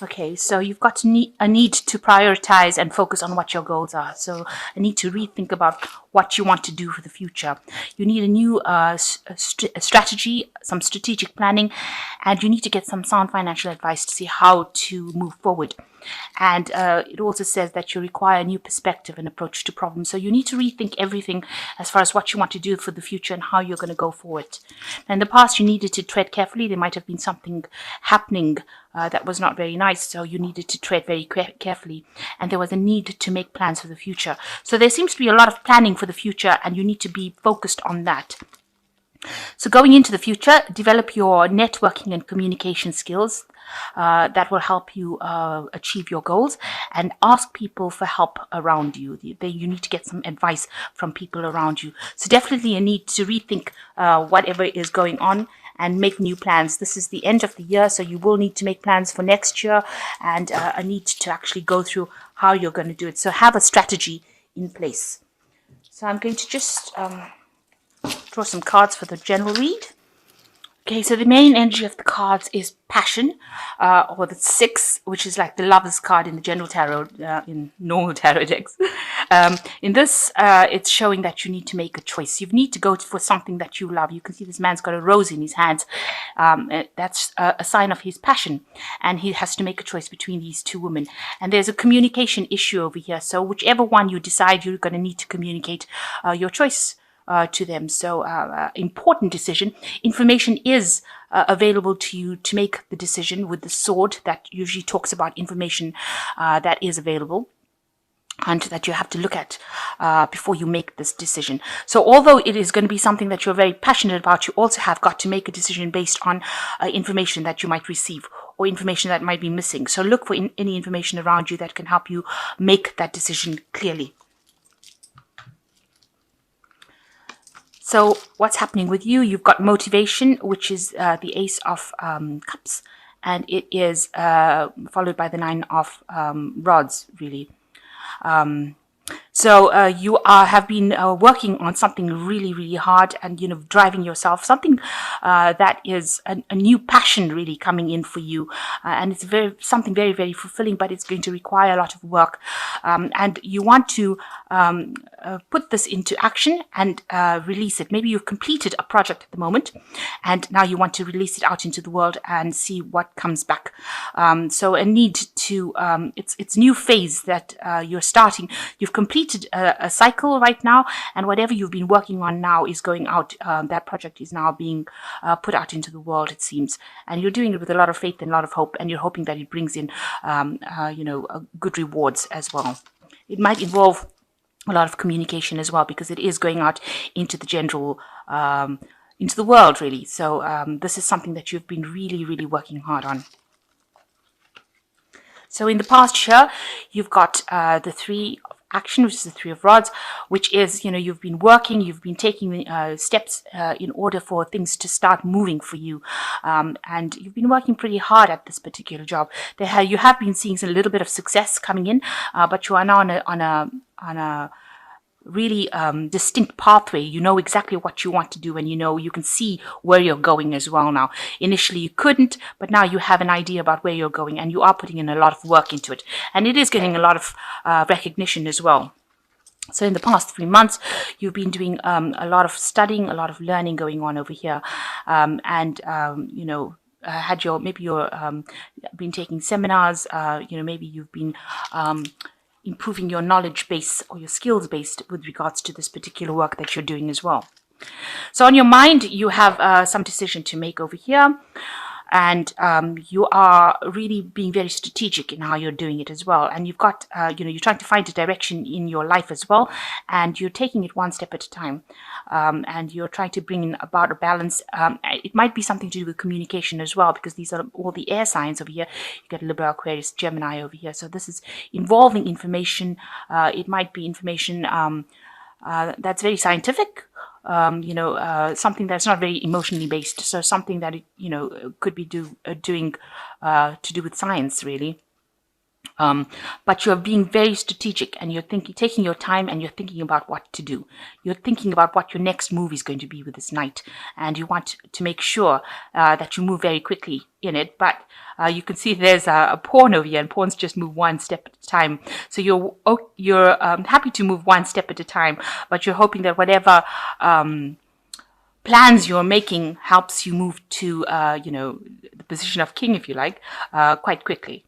Okay, so you've got a need to prioritize and focus on what your goals are. So a need to rethink about what you want to do for the future. You need a new strategy, some strategic planning, and you need to get some sound financial advice to see how to move forward. And it also says that you require a new perspective and approach to problems. So you need to rethink everything as far as what you want to do for the future and how you're going to go forward. In the past, you needed to tread carefully. There might have been something happening that was not very nice, so you needed to tread very carefully. And there was a need to make plans for the future. So there seems to be a lot of planning for the future, and you need to be focused on that. So going into the future, develop your networking and communication skills. That will help you achieve your goals, and ask people for help around you. You need to get some advice from people around you. So definitely a need to rethink whatever is going on and make new plans. This is the end of the year, so you will need to make plans for next year, and a need to actually go through how you're going to do it. So have a strategy in place. So I'm going to just draw some cards for the general read. Okay, so the main energy of the cards is passion, or the six, which is like the lover's card in the general tarot, in normal tarot decks. In this, it's showing that you need to make a choice. You need to go for something that you love. You can see this man's got a rose in his hands. That's a sign of his passion, and he has to make a choice between these two women. And there's a communication issue over here. So whichever one you decide, you're going to need to communicate your choice to them. So important decision. Information is available to you to make the decision with the sword that usually talks about information that is available and that you have to look at before you make this decision. So although it is going to be something that you're very passionate about, you also have got to make a decision based on information that you might receive or information that might be missing. So look for any information around you that can help you make that decision clearly. So what's happening with you? You've got motivation, which is the Ace of Cups, and it is followed by the Nine of Rods, really. So you have been working on something really, really hard, and driving yourself, something that is a new passion really coming in for you, and it's something very, very fulfilling, but it's going to require a lot of work, and you want to put this into action and release it. Maybe you've completed a project at the moment, and now you want to release it out into the world and see what comes back. So a need to it's new phase that you're starting. You've completed a cycle right now, and whatever you've been working on now is going out. That project is now being put out into the world, it seems, and you're doing it with a lot of faith and a lot of hope, and you're hoping that it brings in good rewards as well. It might involve a lot of communication as well, because it is going out into the general into the world, really. So this is something that you've been really, really working hard on. So in the past year, you've got the Three of Action, which is the Three of Rods, which is, you've been working, you've been taking steps in order for things to start moving for you. And you've been working pretty hard at this particular job. You have been seeing a little bit of success coming in, but you are now on a really distinct pathway. You know exactly what you want to do, and you can see where you're going as well now. Initially you couldn't, but now you have an idea about where you're going, and you are putting in a lot of work into it, and it is getting a lot of recognition as well. So in the past 3 months, you've been doing a lot of studying, a lot of learning going on over here, maybe you're been taking seminars, maybe you've been improving your knowledge base or your skills base with regards to this particular work that you're doing as well. So on your mind, you have some decision to make over here, and you are really being very strategic in how you're doing it as well. And you've got, you're trying to find a direction in your life as well, and you're taking it one step at a time, and you're trying to bring in about a balance. It might be something to do with communication as well, because these are all the air signs over here. You get Libra, Aquarius, Gemini over here. So this is involving information. It might be information that's very scientific, something that's not very emotionally based. So something that could be doing to do with science, really. But you're being very strategic, and you're taking your time, and you're thinking about what to do. You're thinking about what your next move is going to be with this knight, and you want to make sure that you move very quickly in it. But you can see there's a pawn over here, and pawns just move one step at a time. So you're happy to move one step at a time, but you're hoping that whatever plans you're making helps you move to the position of king, if you like, quite quickly.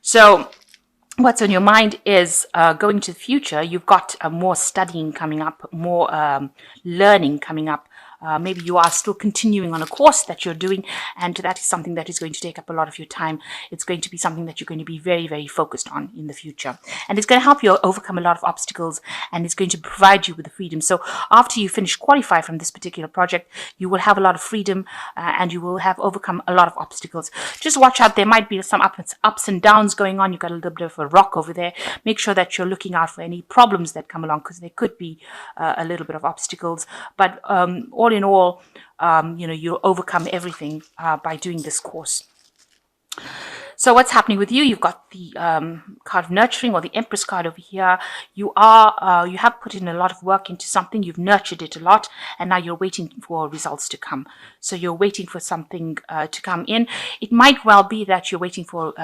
So what's on your mind is going to the future. You've got more studying coming up, more learning coming up. Maybe you are still continuing on a course that you're doing, and that is something that is going to take up a lot of your time. It's going to be something that you're going to be very, very focused on in the future. And it's going to help you overcome a lot of obstacles, and it's going to provide you with the freedom. So after you finish qualify from this particular project, you will have a lot of freedom, and you will have overcome a lot of obstacles. Just watch out. There might be some ups and downs going on. You've got a little bit of a rock over there. Make sure that you're looking out for any problems that come along, because there could be a little bit of obstacles. But all in all, you'll overcome everything by doing this course. So what's happening with you? You've got the card of nurturing, or the Empress card over here. You have put in a lot of work into something. You've nurtured it a lot, and now you're waiting for results to come. So you're waiting for something to come in. It might well be that you're waiting for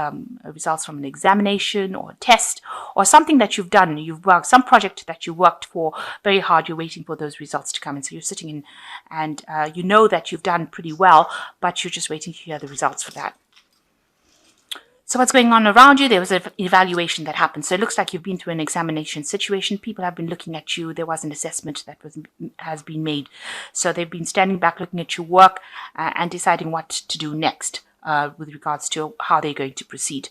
results from an examination or a test, or something that you've done. You've worked some project that you worked for very hard. You're waiting for those results to come in. So you're sitting in, and you know that you've done pretty well, but you're just waiting to hear the results for that. So what's going on around you? There was an evaluation that happened. So it looks like you've been through an examination situation. People have been looking at you. There was an assessment that has been made. So they've been standing back, looking at your work, and deciding what to do next with regards to how they're going to proceed.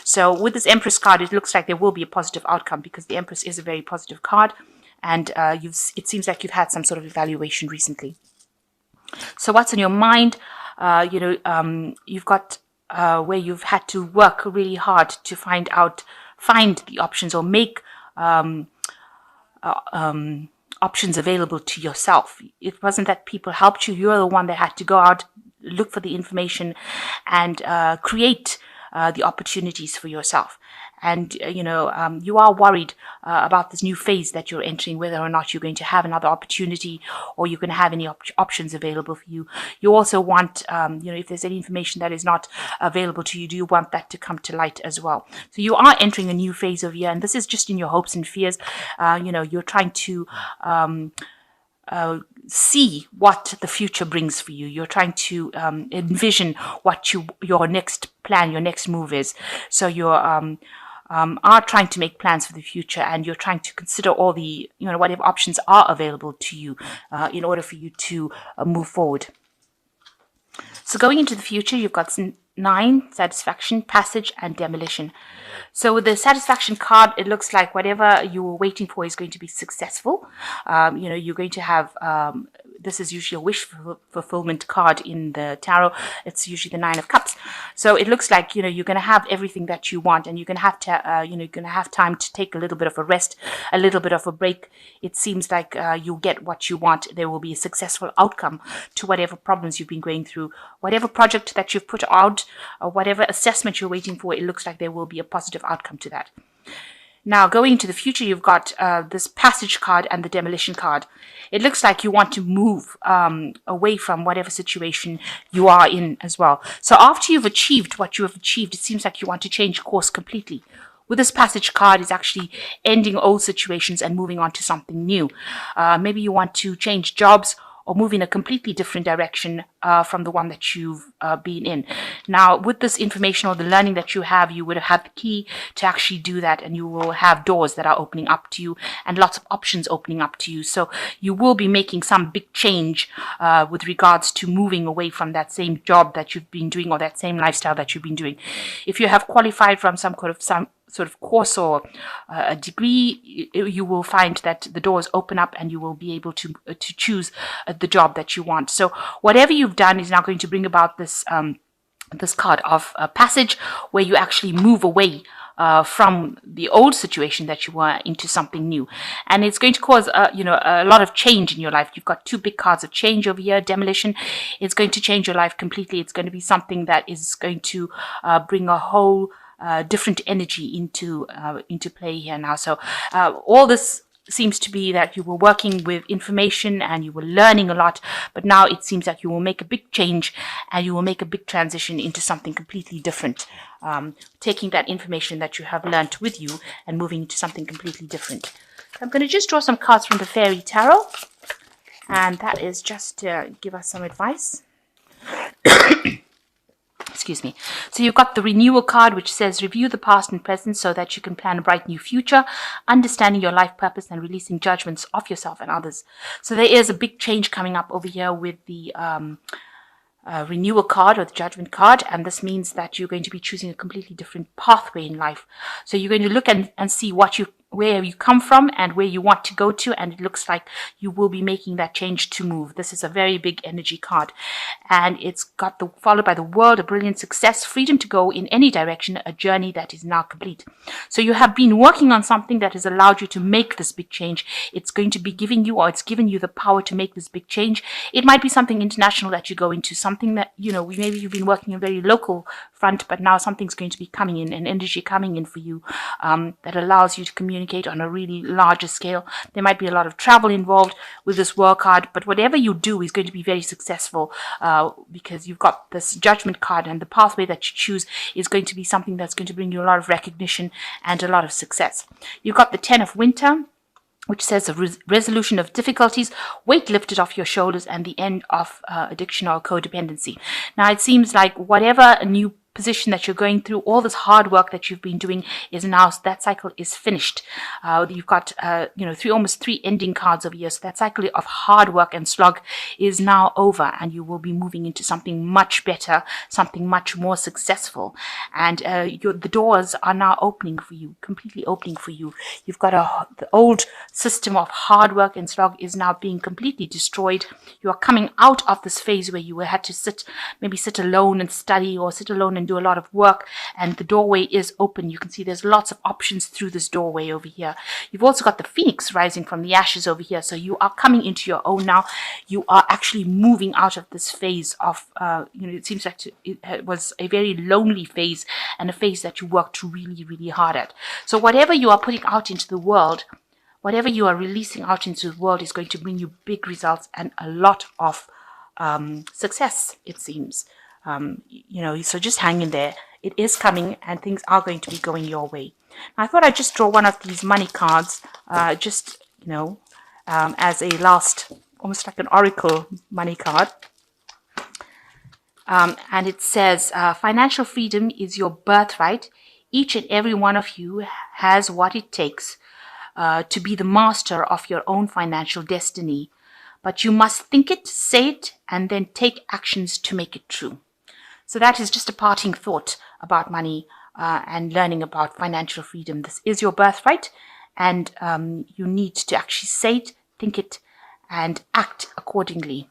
So with this Empress card, it looks like there will be a positive outcome, because the Empress is a very positive card, and it seems like you've had some sort of evaluation recently. So what's on your mind? You've got where you've had to work really hard to find the options, or make options available to yourself. It wasn't that people helped you. You're the one that had to go out, look for the information, and create the opportunities for yourself. And you are worried about this new phase that you're entering, whether or not you're going to have another opportunity, or you're going to have any options available for you. You also want, if there's any information that is not available to you, do you want that to come to light as well? So you are entering a new phase of year, and this is just in your hopes and fears. You're trying to see what the future brings for you. You're trying to envision what your next plan, your next move is. So you're are trying to make plans for the future, and you're trying to consider all the, whatever options are available to you in order for you to move forward. So going into the future, you've got 9, satisfaction, passage, and demolition. So with the satisfaction card, it looks like whatever you were waiting for is going to be successful. You're going to have, this is usually a wish fulfillment card in the tarot. It's usually the 9 of Cups. So it looks like, you're going to have everything that you want, and you're going to have to, you're going to have time to take a little bit of a rest, a little bit of a break. It seems like you'll get what you want. There will be a successful outcome to whatever problems you've been going through. Whatever project that you've put out, or whatever assessment you're waiting for, it looks like there will be a positive outcome to that. Now, going into the future, you've got this passage card and the demolition card. It looks like you want to move away from whatever situation you are in as well. So after you've achieved what you have achieved, it seems like you want to change course completely. With this passage card, it's actually ending old situations and moving on to something new. Maybe you want to change jobs, or move in a completely different direction from the one that you've been in. Now, with this information or the learning that you have, you would have had the key to actually do that, and you will have doors that are opening up to you and lots of options opening up to you. So you will be making some big change with regards to moving away from that same job that you've been doing, or that same lifestyle that you've been doing. If you have qualified from some sort of course or a degree, you will find that the doors open up, and you will be able to choose the job that you want. So whatever you've done is now going to bring about this this card of passage, where you actually move away from the old situation that you were into something new. And it's going to cause, a lot of change in your life. You've got two big cards of change over here. Demolition. It's going to change your life completely. It's going to be something that is going to bring a whole different energy into play here now. So all this seems to be that you were working with information and you were learning a lot, but now it seems that you will make a big change and you will make a big transition into something completely different, taking that information that you have learned with you and moving into something completely different. I'm going to just draw some cards from the Fairy Tarot, and that is just to give us some advice. Excuse me. So you've got the renewal card, which says review the past and present so that you can plan a bright new future, understanding your life purpose and releasing judgments of yourself and others. So there is a big change coming up over here with the renewal card or the judgment card, and this means that you're going to be choosing a completely different pathway in life. So you're going to look and see where you come from and where you want to go to, and it looks like you will be making that change to move. This is a very big energy card, and it's got followed by the world, a brilliant success, freedom to go in any direction, a journey that is now complete. So you have been working on something that has allowed you to make this big change. It's going to be giving you, or it's given you the power to make this big change. It might be something international that you go into, something that, maybe you've been working a very local front, but now something's going to be coming in, an energy coming in for you that allows you to communicate on a really larger scale. There might be a lot of travel involved with this world card, but whatever you do is going to be very successful because you've got this judgment card, and the pathway that you choose is going to be something that's going to bring you a lot of recognition and a lot of success. You've got the 10 of Winter, which says a resolution of difficulties, weight lifted off your shoulders, and the end of addiction or codependency. Now, it seems like whatever new position that you're going through, all this hard work that you've been doing is now, that cycle is finished. You've got, almost three ending cards over here. So that cycle of hard work and slog is now over, and you will be moving into something much better, something much more successful. And the doors are now opening for you, completely opening for you. You've got the old system of hard work and slog is now being completely destroyed. You are coming out of this phase where you had to sit alone and study, or sit alone and do a lot of work, and the doorway is open. You can see there's lots of options through this doorway over here. You've also got the phoenix rising from the ashes over here, so you are coming into your own now. You are actually moving out of this phase of it seems like it was a very lonely phase, and a phase that you worked really, really hard at. So whatever you are putting out into the world, whatever you are releasing out into the world, is going to bring you big results and a lot of success, it seems. So just hang in there. It is coming, and things are going to be going your way. Now, I thought I'd just draw one of these money cards, as a last, almost like an oracle money card. And it says, financial freedom is your birthright. Each and every one of you has what it takes to be the master of your own financial destiny. But you must think it, say it, and then take actions to make it true. So that is just a parting thought about money and learning about financial freedom. This is your birthright, and you need to actually say it, think it, and act accordingly.